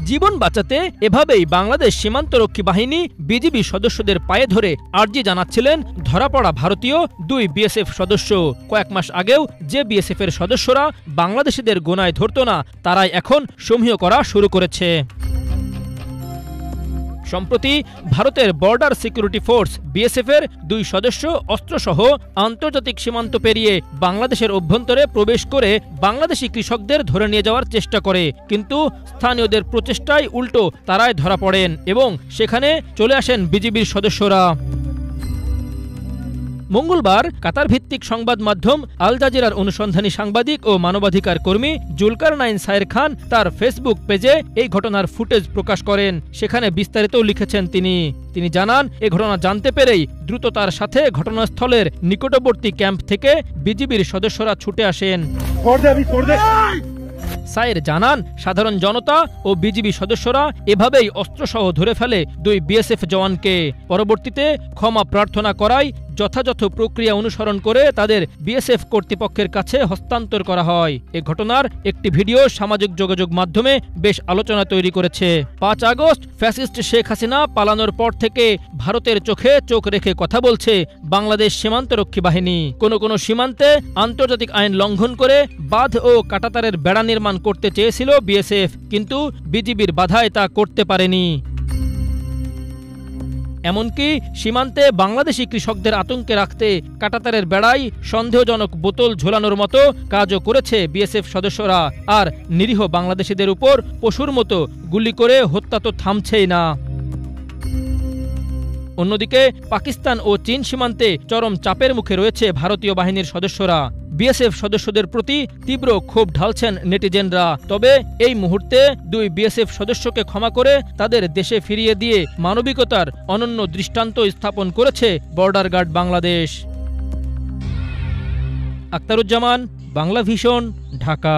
জীবন বাঁচাতে এভাবেই বাংলাদেশ সীমান্তরক্ষী বাহিনী বিজিবি সদস্যদের পায়ে ধরে আর্জি জানাচ্ছিলেন ধরা পড়া ভারতীয় 2 বিএসএফ সদস্য। কয়েক মাস আগেও যে বিএসএফ এর সদস্যরা বাংলাদেশিদের গোনায় ধরত না, তারাই এখন সমীহ করা শুরু করেছে। সম্প্রতি ভারতের বর্ডার সিকিউরিটি ফোর্স বিএসএফ এর 2 সদস্য অস্ত্রসহ আন্তর্জাতিক সীমান্ত পেরিয়ে বাংলাদেশের অভ্যন্তরে প্রবেশ করে বাংলাদেশি কৃষকদের ধরে নিয়ে যাওয়ার চেষ্টা করে, কিন্তু স্থানীয়দের প্রচেষ্টায় উল্টো তারাই ধরা পড়েন এবং সেখানে চলে আসেন বিজিবির সদস্যরা। মঙ্গলবার কাতার ভিত্তিক সংবাদ মাধ্যম আল জাজিরার অনুসন্ধানী সাংবাদিক ও মানবাধিকার কর্মী জুলকারনাইন সায়ের খান তার ফেসবুক পেজে এই ঘটনার ফুটেজ প্রকাশ করেন। সেখানে বিস্তারিত লিখেছেন তিনি জানান, এ ঘটনা জানতে পেরেই দ্রুত তার সাথে ঘটনাস্থলের নিকটবর্তী ক্যাম্প থেকে বিজিবির সদস্যরা ছুটে আসেন। সায়ের জানান, সাধারণ জনতা ও বিজিবি সদস্যরা এভাবেই অস্ত্রসহ ধরে ফেলে 2 বিএসএফ জওয়ানকে। পরবর্তীতে ক্ষমা প্রার্থনা করায় যথাযথ প্রক্রিয়া অনুসরণ করে তাদের বিএসএফ কর্তৃপক্ষের কাছে হস্তান্তর করা হয়। এ ঘটনার একটি ভিডিও সামাজিক যোগাযোগ মাধ্যমে বেশ আলোচনা তৈরি করেছে। 5 আগস্ট ফ্যাসিস্ট শেখ হাসিনা পালানোর পর থেকে ভারতের চোখে চোখ রেখে কথা বলছে বাংলাদেশ সীমান্তরক্ষী বাহিনী। কোনো সীমান্তে আন্তর্জাতিক আইন লঙ্ঘন করে বাঁধ ও কাঁটাতারের বেড়া নির্মাণ করতে চেয়েছিল বিএসএফ, কিন্তু বিজিবির বাধায় তা করতে পারেনি। এমনকি সীমান্তে বাংলাদেশি কৃষকদের আতঙ্কে রাখতে কাঁটাতারের বেড়ায় সন্দেহজনক বোতল ঝোলানোর মতো কাজও করেছে বিএসএফ সদস্যরা। আর নিরীহ বাংলাদেশিদের উপর পশুর মতো গুলি করে হত্যা তো থামছেই না। অন্যদিকে পাকিস্তান ও চীন সীমান্তে চরম চাপের মুখে রয়েছে ভারতীয় বাহিনীর সদস্যরা। বিএসএফ সদস্যদের প্রতি তীব্র ক্ষোভ ঢালছেন নেটিজেনরা। তবে এই মুহূর্তে 2 বিএসএফ সদস্যকে ক্ষমা করে তাদের দেশে ফিরিয়ে দিয়ে মানবিকতার অনন্য দৃষ্টান্ত স্থাপন করেছে border guard Bangladesh. Aktaruzzaman, Bangla vision, Dhaka.